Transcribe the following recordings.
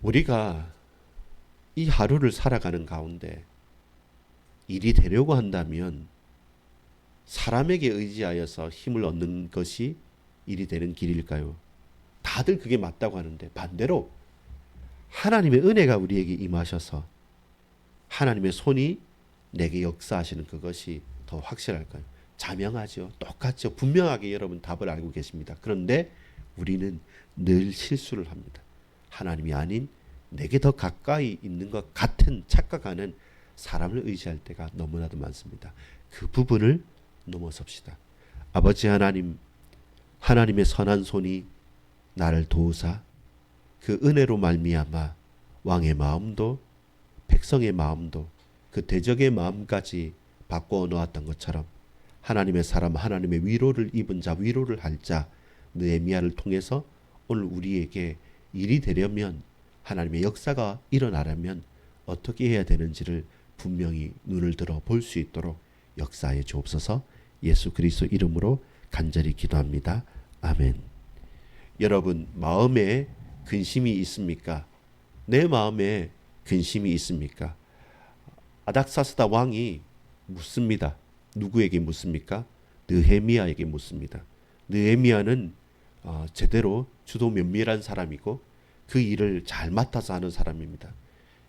우리가 이 하루를 살아가는 가운데 일이 되려고 한다면 사람에게 의지하여서 힘을 얻는 것이 일이 되는 길일까요? 다들 그게 맞다고 하는데 반대로 하나님의 은혜가 우리에게 임하셔서 하나님의 손이 내게 역사하시는 그것이 더 확실할까요? 자명하죠. 똑같죠. 분명하게 여러분 답을 알고 계십니다. 그런데 우리는 늘 실수를 합니다. 하나님이 아닌 내게 더 가까이 있는 것 같은 착각하는 사람을 의지할 때가 너무나도 많습니다. 그 부분을 넘어섭시다. 아버지 하나님, 하나님의 선한 손이 나를 도우사 그 은혜로 말미암아 왕의 마음도 백성의 마음도 그 대적의 마음까지 바꾸어 놓았던 것처럼 하나님의 사람, 하나님의 위로를 입은 자, 위로를 할 자 느헤미야를 통해서 오늘 우리에게 일이 되려면 하나님의 역사가 일어나려면 어떻게 해야 되는지를 분명히 눈을 들어 볼 수 있도록 역사해 주옵소서. 예수 그리스도 이름으로 간절히 기도합니다. 아멘. 여러분 마음에 근심이 있습니까? 내 마음에 근심이 있습니까? 아닥사스다 왕이 묻습니다. 누구에게 묻습니까? 느헤미야에게 묻습니다. 느헤미야는 제대로 주도 면밀한 사람이고 그 일을 잘 맡아서 하는 사람입니다.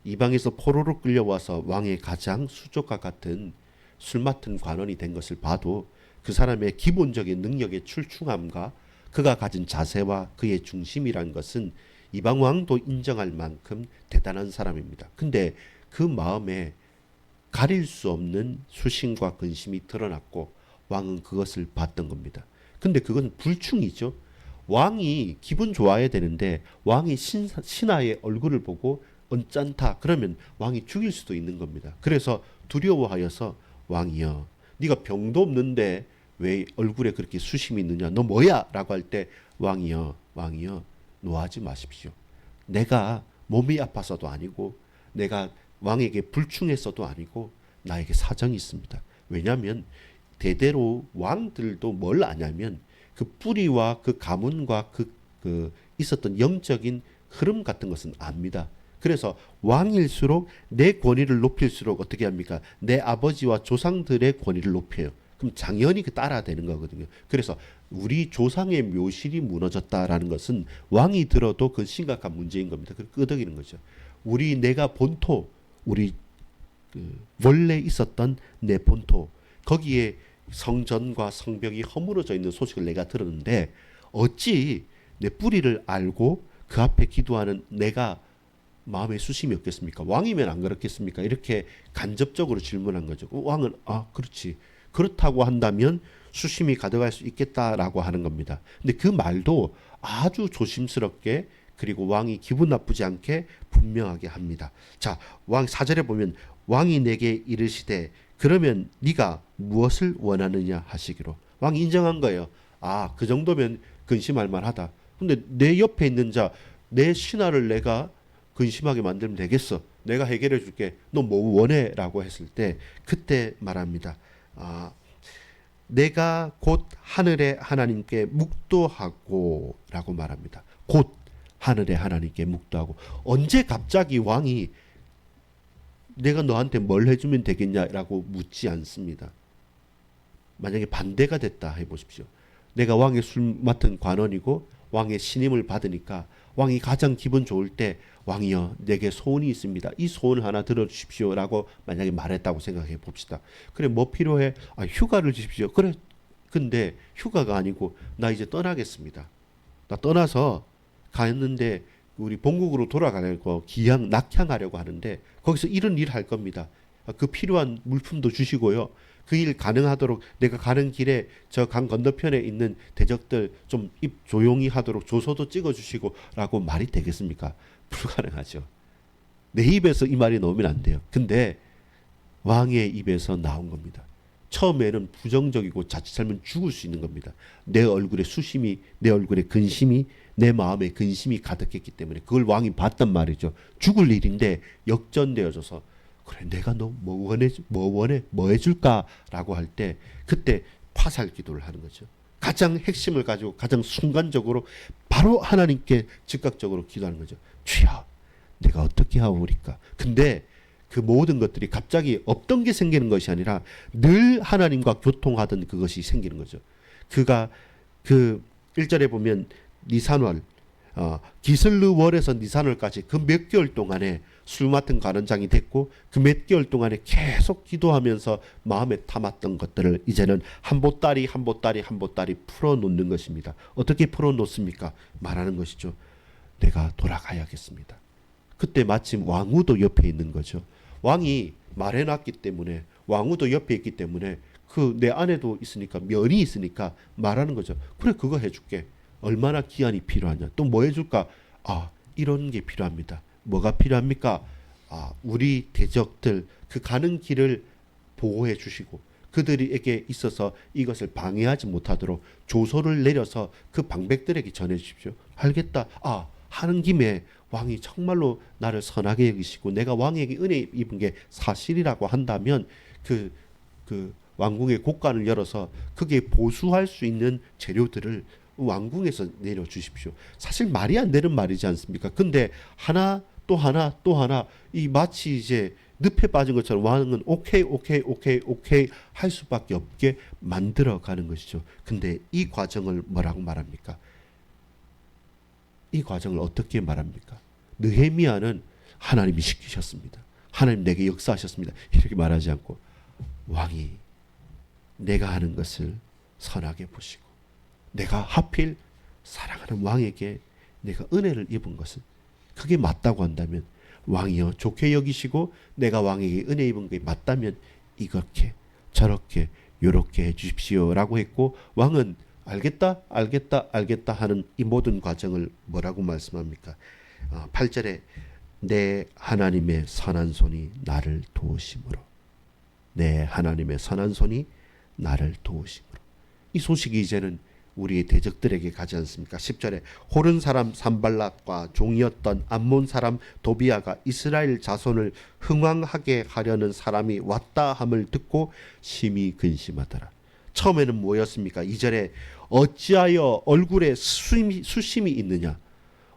이방에서 포로로 끌려와서 왕의 가장 수족과 같은 술 맡은 관원이 된 것을 봐도 그 사람의 기본적인 능력의 출중함과 그가 가진 자세와 그의 중심이란 것은 이방 왕도 인정할 만큼 대단한 사람입니다. 근데 그 마음에 가릴 수 없는 수심과 근심이 드러났고 왕은 그것을 봤던 겁니다. 근데 그건 불충이죠. 왕이 기분 좋아야 되는데 왕이 신하의 얼굴을 보고 언짢다 그러면 왕이 죽일 수도 있는 겁니다. 그래서 두려워하여서 왕이여 네가 병도 없는데 왜 얼굴에 그렇게 수심이 있느냐 너 뭐야 라고 할 때 왕이여 노하지 마십시오. 내가 몸이 아파서도 아니고 내가 왕에게 불충해서도 아니고 나에게 사정이 있습니다. 왜냐하면 대대로 왕들도 뭘 아냐면 그 뿌리와 그 가문과 그 있었던 영적인 흐름 같은 것은 압니다. 그래서 왕일수록 내 권위를 높일수록 어떻게 합니까? 내 아버지와 조상들의 권위를 높여요. 그럼 당연히 그 따라야 되는 거거든요. 그래서 우리 조상의 묘실이 무너졌다라는 것은 왕이 들어도 그 심각한 문제인 겁니다. 그걸 끄덕이는 거죠. 내가 본토, 우리 원래 있었던 내 본토, 거기에 성전과 성벽이 허물어져 있는 소식을 내가 들었는데 어찌 내 뿌리를 알고 그 앞에 기도하는 내가 마음에 수심이 없겠습니까? 왕이면 안 그렇겠습니까? 이렇게 간접적으로 질문한 거죠. 왕은 그렇지. 그렇다고 한다면 수심이 가득할 수 있겠다라고 하는 겁니다. 근데 그 말도 아주 조심스럽게 그리고 왕이 기분 나쁘지 않게 분명하게 합니다. 자, 왕 4절에 보면 왕이 내게 이르시되 그러면 네가 무엇을 원하느냐 하시기로. 왕이 인정한 거예요. 그 정도면 근심할 만하다. 근데 내 옆에 있는 자, 내 신하를 내가 근심하게 만들면 되겠어. 내가 해결해 줄게. 너 뭐 원해? 라고 했을 때 그때 말합니다. 내가 곧 하늘의 하나님께 묵도하고 라고 말합니다. 곧 하늘의 하나님께 묵도하고. 언제 갑자기 왕이 내가 너한테 뭘 해주면 되겠냐라고 묻지 않습니다. 만약에 반대가 됐다 해보십시오. 내가 왕의 술 맡은 관원이고 왕의 신임을 받으니까 왕이 가장 기분 좋을 때 왕이여 내게 소원이 있습니다. 이 소원 하나 들어주십시오 라고 만약에 말했다고 생각해 봅시다. 그래 뭐 필요해? 휴가를 주십시오. 그래 근데 휴가가 아니고 나 이제 떠나겠습니다. 나 떠나서 갔는데 우리 본국으로 돌아가려고 낙향하려고 하는데 거기서 이런 일 할 겁니다. 그 필요한 물품도 주시고요. 그 일 가능하도록 내가 가는 길에 저 강 건너편에 있는 대적들 좀 입 조용히 하도록 조서도 찍어주시고 라고 말이 되겠습니까? 불가능하죠. 내 입에서 이 말이 나오면 안 돼요. 근데 왕의 입에서 나온 겁니다. 처음에는 부정적이고 자칫 잘못 죽을 수 있는 겁니다. 내 얼굴에 수심이, 내 얼굴에 근심이, 내 마음에 근심이 가득했기 때문에 그걸 왕이 봤단 말이죠. 죽을 일인데 역전되어져서 그래 내가 너 뭐 원해 뭐 해줄까라고 할 때 그때 화살 기도를 하는 거죠. 가장 핵심을 가지고 가장 순간적으로 바로 하나님께 즉각적으로 기도하는 거죠. 주여 내가 어떻게 하오리까? 근데 그 모든 것들이 갑자기 없던 게 생기는 것이 아니라 늘 하나님과 교통하던 그것이 생기는 거죠. 그가 그 1절에 보면 니산월, 기슬르월에서 니산월까지 그 몇 개월 동안에 술 맡은 가론장이 됐고, 그 몇 개월 동안에 계속 기도하면서 마음에 담았던 것들을 이제는 한 보따리 한 보따리 한 보따리 풀어놓는 것입니다. 어떻게 풀어놓습니까? 말하는 것이죠. 내가 돌아가야겠습니다. 그때 마침 왕후도 옆에 있는 거죠. 왕이 말해놨기 때문에, 왕후도 옆에 있기 때문에 그 내 아내도 있으니까, 면이 있으니까 말하는 거죠. 그래, 그거 해줄게. 얼마나 기한이 필요하냐. 또 뭐 해줄까? 이런 게 필요합니다. 뭐가 필요합니까? 우리 대적들 그 가는 길을 보호해 주시고 그들에게 있어서 이것을 방해하지 못하도록 조소를 내려서 그 방백들에게 전해 주십시오. 알겠다. 하는 김에 왕이 정말로 나를 선하게 여기시고 내가 왕에게 은혜 입은 게 사실이라고 한다면 그 왕궁의 곳간을 열어서 그게 보수할 수 있는 재료들을 왕궁에서 내려주십시오. 사실 말이 안 되는 말이지 않습니까? 근데 하나 또 하나 또 하나, 이 마치 이제 늪에 빠진 것처럼 왕은 오케이 할 수밖에 없게 만들어가는 것이죠. 근데 이 과정을 뭐라고 말합니까? 이 과정을 어떻게 말합니까? 느헤미야는 하나님이 시키셨습니다. 하나님 내게 역사하셨습니다. 이렇게 말하지 않고 왕이 내가 하는 것을 선하게 보시고 내가 하필 사랑하는 왕에게 내가 은혜를 입은 것은 그게 맞다고 한다면, 왕이여 좋게 여기시고 내가 왕에게 은혜 입은 게 맞다면 이렇게 저렇게 요렇게 해 주십시오라고 했고, 왕은 알겠다 하는 이 모든 과정을 뭐라고 말씀합니까? 8절에 내 하나님의 선한 손이 나를 도우심으로, 내 하나님의 선한 손이 나를 도우심으로. 이 소식이 이제는 우리의 대적들에게 가지 않습니까? 10절에 호른 사람 산발락과 종이었던 암몬 사람 도비아가 이스라엘 자손을 흥왕하게 하려는 사람이 왔다 함을 듣고 심히 근심하더라. 처음에는 뭐였습니까? 2절에 어찌하여 얼굴에 수심이 있느냐?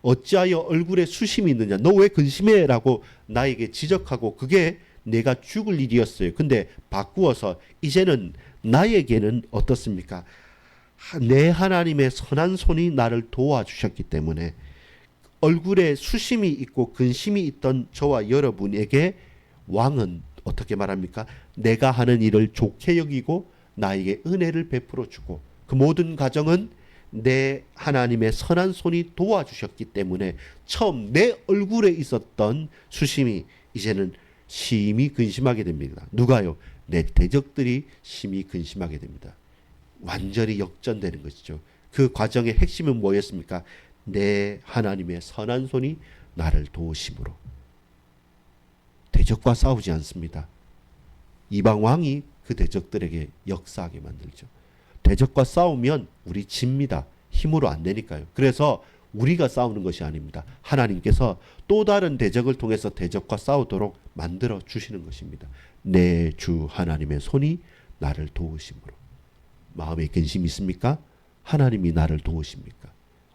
어찌하여 얼굴에 수심이 있느냐? 너 왜 근심해? 라고 나에게 지적하고 그게 내가 죽을 일이었어요. 근데 바꾸어서 이제는 나에게는 어떻습니까? 내 하나님의 선한 손이 나를 도와주셨기 때문에 얼굴에 수심이 있고 근심이 있던 저와 여러분에게 왕은 어떻게 말합니까? 내가 하는 일을 좋게 여기고 나에게 은혜를 베풀어 주고 그 모든 과정은 내 하나님의 선한 손이 도와주셨기 때문에 처음 내 얼굴에 있었던 수심이 이제는 심히 근심하게 됩니다. 누가요? 내 대적들이 심히 근심하게 됩니다. 완전히 역전되는 것이죠. 그 과정의 핵심은 뭐였습니까? 내 하나님의 선한 손이 나를 도우심으로. 대적과 싸우지 않습니다. 이방 왕이 그 대적들에게 역사하게 만들죠. 대적과 싸우면 우리 집니다. 힘으로 안 되니까요. 그래서 우리가 싸우는 것이 아닙니다. 하나님께서 또 다른 대적을 통해서 대적과 싸우도록 만들어 주시는 것입니다. 내 주 하나님의 손이 나를 도우심으로. 마음에 근심이 있습니까? 하나님이 나를 도우십니까?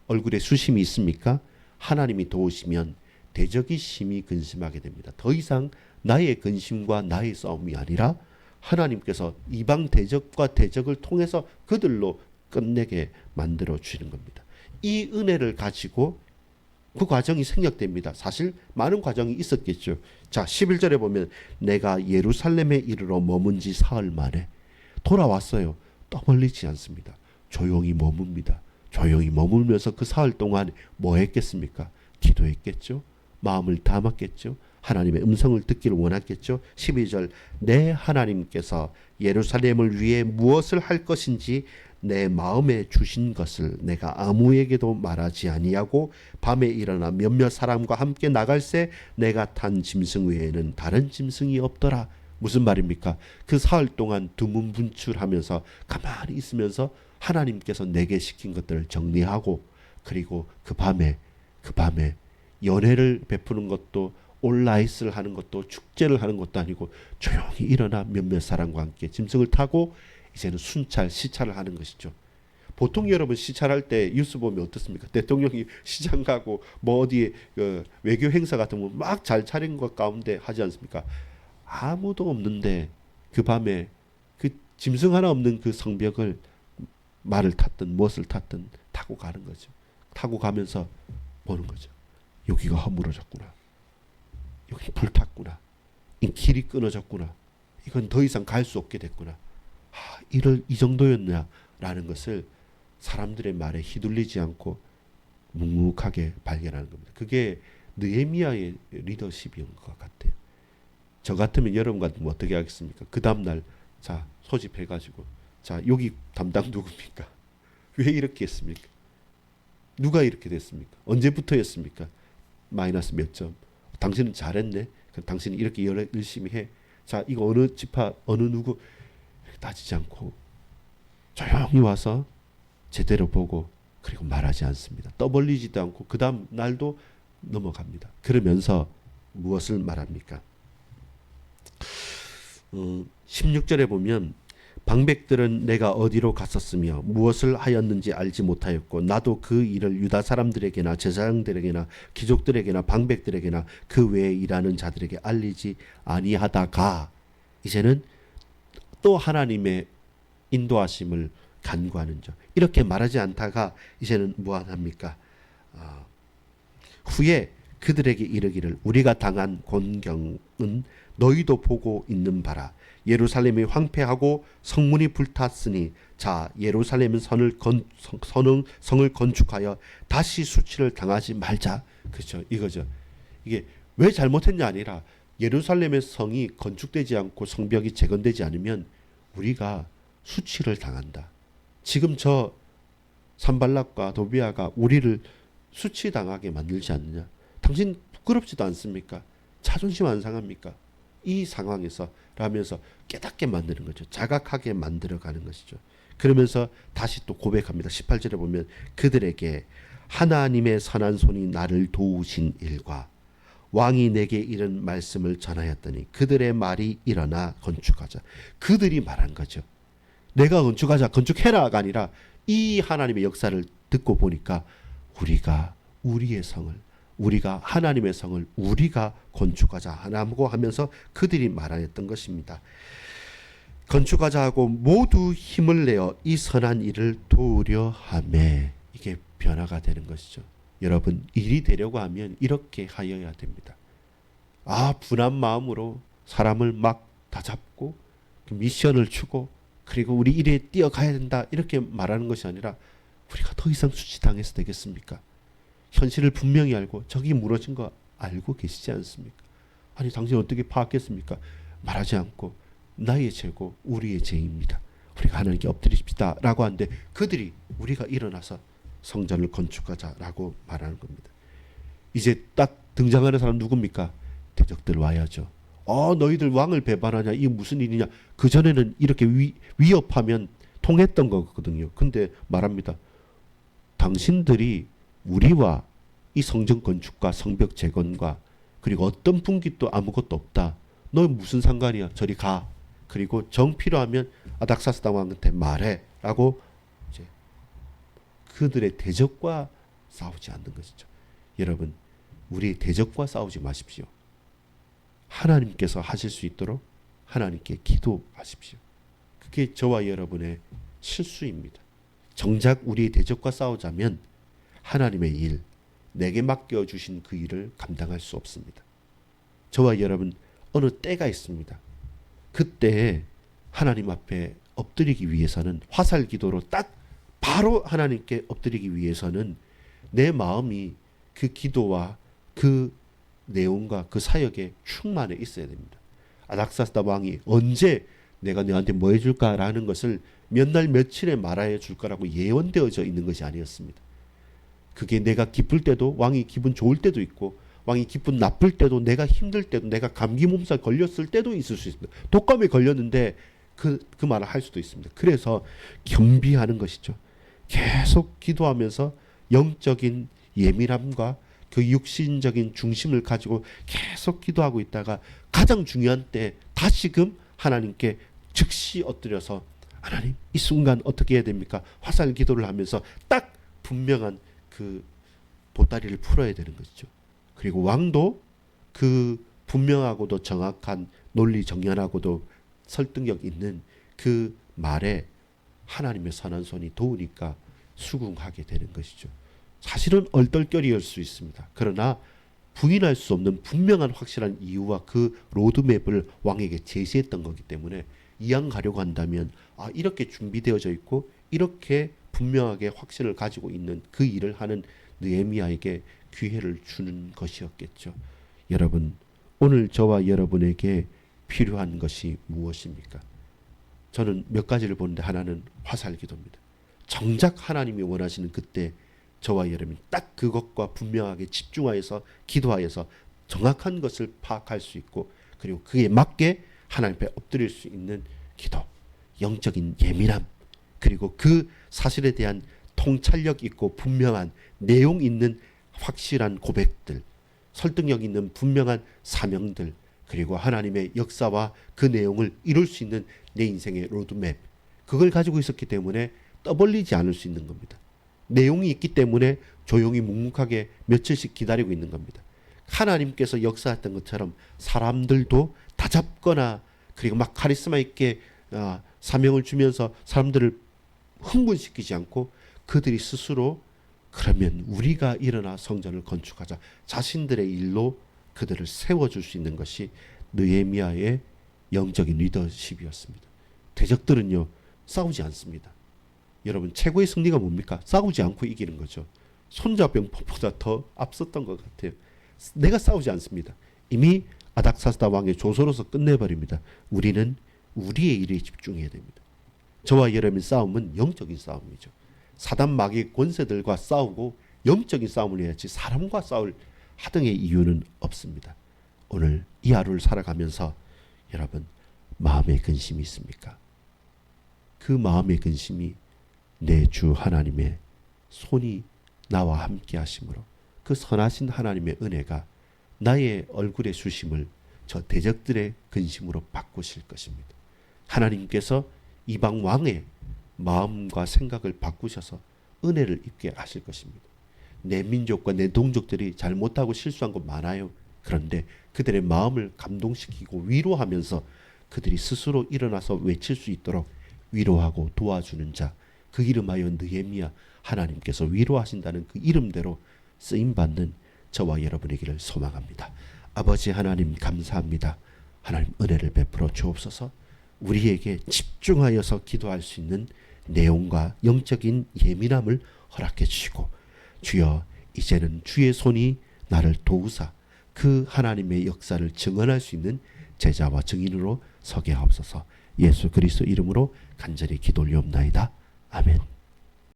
얼굴에 수심이 있습니까? 하나님이 도우시면 대적이 심히 근심하게 됩니다. 더 이상 나의 근심과 나의 싸움이 아니라 하나님께서 이방 대적과 대적을 통해서 그들로 끝내게 만들어 주시는 겁니다. 이 은혜를 가지고 그 과정이 생략됩니다. 사실 많은 과정이 있었겠죠. 자, 11절에 보면 내가 예루살렘에 이르러 머문 지 사흘 만에 돌아왔어요. 떠벌리지 않습니다. 조용히 머뭅니다. 조용히 머물면서 그 사흘 동안 뭐 했겠습니까? 기도했겠죠. 마음을 담았겠죠. 하나님의 음성을 듣기를 원했겠죠. 12절 내 하나님께서 예루살렘을 위해 무엇을 할 것인지 내 마음에 주신 것을 내가 아무에게도 말하지 아니하고 밤에 일어나 몇몇 사람과 함께 나갈새 내가 탄 짐승 외에는 다른 짐승이 없더라. 무슨 말입니까? 그 사흘 동안 두문분출하면서 가만히 있으면서 하나님께서 내게 시킨 것들을 정리하고, 그리고 그 밤에 연회를 베푸는 것도 온라이스를 하는 것도 축제를 하는 것도 아니고 조용히 일어나 몇몇 사람과 함께 짐승을 타고 이제는 순찰 시찰을 하는 것이죠. 보통 여러분 시찰할 때 뉴스 보면 어떻습니까? 대통령이 시장 가고 뭐 어디에 외교 행사 같은 거 막 잘 차린 것 가운데 하지 않습니까? 아무도 없는데 그 밤에 그 짐승 하나 없는 그 성벽을 말을 탔든 무엇을 탔든 타고 가는 거죠. 타고 가면서 보는 거죠. 여기가 허물어졌구나. 여기 불탔구나. 이 길이 끊어졌구나. 이건 더 이상 갈 수 없게 됐구나. 이 정도였냐라는 것을 사람들의 말에 휘둘리지 않고 묵묵하게 발견하는 겁니다. 그게 느헤미야의 리더십인 것 같아요. 저 같으면 여러분 같으면 어떻게 하겠습니까? 그 다음날 자 소집해가지고 자 여기 담당 누굽니까? 왜 이렇게 했습니까? 누가 이렇게 됐습니까? 언제부터였습니까? 마이너스 몇 점? 당신은 잘했네. 당신이 이렇게 열심히 해. 자 이거 어느 지파 어느 누구 따지지 않고 조용히 와서 제대로 보고 그리고 말하지 않습니다. 떠벌리지도 않고 그 다음 날도 넘어갑니다. 그러면서 무엇을 말합니까? 16절에 보면 방백들은 내가 어디로 갔었으며 무엇을 하였는지 알지 못하였고 나도 그 일을 유다 사람들에게나 제사장들에게나 귀족들에게나 방백들에게나 그 외에 일하는 자들에게 알리지 아니하다가 이제는 또 하나님의 인도하심을 간구하는 점. 이렇게 말하지 않다가 이제는 무한합니까? 후에 그들에게 이르기를 우리가 당한 곤경은 너희도 보고 있는 바라. 예루살렘이 황폐하고 성문이 불탔으니 자 예루살렘은 성을 건축하여 다시 수치를 당하지 말자. 그렇죠. 이거죠. 이게 왜 잘못했냐 아니라 예루살렘의 성이 건축되지 않고 성벽이 재건되지 않으면 우리가 수치를 당한다. 지금 저 산발락과 도비아가 우리를 수치당하게 만들지 않느냐. 당신 부끄럽지도 않습니까? 자존심 안 상합니까? 이 상황에서 라면서 깨닫게 만드는 거죠. 자각하게 만들어가는 것이죠. 그러면서 다시 또 고백합니다. 18절에 보면 그들에게 하나님의 선한 손이 나를 도우신 일과 왕이 내게 이런 말씀을 전하였더니 그들의 말이 일어나 건축하자. 그들이 말한 거죠. 내가 건축하자 건축해라가 아니라 이 하나님의 역사를 듣고 보니까 우리가 우리의 성을 우리가 하나님의 성을 우리가 건축하자 하나고 하면서 그들이 말하였던 것입니다. 건축하자 하고 모두 힘을 내어 이 선한 일을 도우려 하매 이게 변화가 되는 것이죠. 여러분 일이 되려고 하면 이렇게 하여야 됩니다. 분한 마음으로 사람을 막 다잡고 미션을 주고 그리고 우리 일에 뛰어가야 된다 이렇게 말하는 것이 아니라 우리가 더 이상 수치당해서 되겠습니까? 현실을 분명히 알고 저기 무너진 거 알고 계시지 않습니까? 아니 당신 어떻게 파악했습니까? 말하지 않고 나의 죄고 우리의 죄입니다. 우리가 하나님께 엎드리십시다 라고 하는데 그들이 우리가 일어나서 성전을 건축하자라고 말하는 겁니다. 이제 딱 등장하는 사람 누굽니까? 대적들 와야죠. 너희들 왕을 배반하냐 이게 무슨 일이냐. 그전에는 이렇게 위협하면 통했던 거거든요. 근데 말합니다. 당신들이 우리와 이 성전 건축과 성벽 재건과 그리고 어떤 분깃도 아무것도 없다. 너 무슨 상관이야. 저리 가. 그리고 정 필요하면 아닥사스다 왕한테 말해 라고 이제 그들의 대적과 싸우지 않는 것이죠. 여러분 우리 대적과 싸우지 마십시오. 하나님께서 하실 수 있도록 하나님께 기도하십시오. 그게 저와 여러분의 실수입니다. 정작 우리의 대적과 싸우자면 하나님의 일, 내게 맡겨주신 그 일을 감당할 수 없습니다. 저와 여러분 어느 때가 있습니다. 그때 하나님 앞에 엎드리기 위해서는 화살기도로 딱 바로 하나님께 엎드리기 위해서는 내 마음이 그 기도와 그 내용과 그 사역에 충만해 있어야 됩니다. 아닥사스다 왕이 언제 내가 너한테 뭐 해줄까라는 것을 몇 날 며칠에 말하여 줄 거라고 예언되어져 있는 것이 아니었습니다. 그게 내가 기쁠 때도 왕이 기분 좋을 때도 있고 왕이 기분 나쁠 때도 내가 힘들 때도 내가 감기 몸살 걸렸을 때도 있을 수 있습니다. 독감에 걸렸는데 그 말을 할 수도 있습니다. 그래서 겸비하는 것이죠. 계속 기도하면서 영적인 예민함과 그 육신적인 중심을 가지고 계속 기도하고 있다가 가장 중요한 때 다시금 하나님께 즉시 엎드려서 하나님, 이 순간 어떻게 해야 됩니까? 화살 기도를 하면서 딱 분명한 그 보따리를 풀어야 되는 것이죠. 그리고 왕도 그 분명하고도 정확한 논리 정연하고도 설득력 있는 그 말에 하나님의 선한 손이 도우니까 수긍하게 되는 것이죠. 사실은 얼떨결이일 수 있습니다. 그러나 부인할 수 없는 분명한 확실한 이유와 그 로드맵을 왕에게 제시했던 거기 때문에 이왕 가려고 한다면 이렇게 준비되어져 있고 이렇게 분명하게 확신을 가지고 있는 그 일을 하는 느헤미야에게 기회를 주는 것이었겠죠. 여러분, 오늘 저와 여러분에게 필요한 것이 무엇입니까? 저는 몇 가지를 보는데 하나는 화살 기도입니다. 정작 하나님이 원하시는 그때 저와 여러분이 딱 그것과 분명하게 집중하여서 기도하여서 정확한 것을 파악할 수 있고 그리고 그에 맞게 하나님 앞에 엎드릴 수 있는 기도, 영적인 예민함, 그리고 그 사실에 대한 통찰력 있고 분명한 내용 있는 확실한 고백들, 설득력 있는 분명한 사명들, 그리고 하나님의 역사와 그 내용을 이룰 수 있는 내 인생의 로드맵, 그걸 가지고 있었기 때문에 떠벌리지 않을 수 있는 겁니다. 내용이 있기 때문에 조용히 묵묵하게 며칠씩 기다리고 있는 겁니다. 하나님께서 역사했던 것처럼 사람들도 다잡거나 그리고 막 카리스마 있게 사명을 주면서 사람들을 흥분시키지 않고 그들이 스스로 그러면 우리가 일어나 성전을 건축하자, 자신들의 일로 그들을 세워줄 수 있는 것이 느헤미야의 영적인 리더십이었습니다. 대적들은요, 싸우지 않습니다. 여러분, 최고의 승리가 뭡니까? 싸우지 않고 이기는 거죠. 손자병법보다 더 앞섰던 것 같아요. 내가 싸우지 않습니다. 이미 아닥사스다 왕의 조서로서 끝내버립니다. 우리는 우리의 일에 집중해야 됩니다. 저와 여러분의 싸움은 영적인 싸움이죠. 사단 마귀의 권세들과 싸우고 영적인 싸움을 해야지 사람과 싸울 하등의 이유는 없습니다. 오늘 이 하루를 살아가면서 여러분, 마음의 근심이 있습니까? 그 마음의 근심이 내 주 하나님의 손이 나와 함께 하심으로 그 선하신 하나님의 은혜가 나의 얼굴의 수심을 저 대적들의 근심으로 바꾸실 것입니다. 하나님께서 이방 왕의 마음과 생각을 바꾸셔서 은혜를 입게 하실 것입니다. 내 민족과 내 동족들이 잘못하고 실수한 것 많아요. 그런데 그들의 마음을 감동시키고 위로하면서 그들이 스스로 일어나서 외칠 수 있도록 위로하고 도와주는 자, 그 이름하여 느헤미야, 하나님께서 위로하신다는 그 이름대로 쓰임받는 저와 여러분에게를 소망합니다. 아버지 하나님, 감사합니다. 하나님, 은혜를 베풀어 주옵소서. 우리에게 집중하여서 기도할 수 있는 내용과 영적인 예민함을 허락해 주시고, 주여, 이제는 주의 손이 나를 도우사 그 하나님의 역사를 증언할 수 있는 제자와 증인으로 서게 하옵소서. 예수 그리스도 이름으로 간절히 기도 올리옵나이다. 아멘.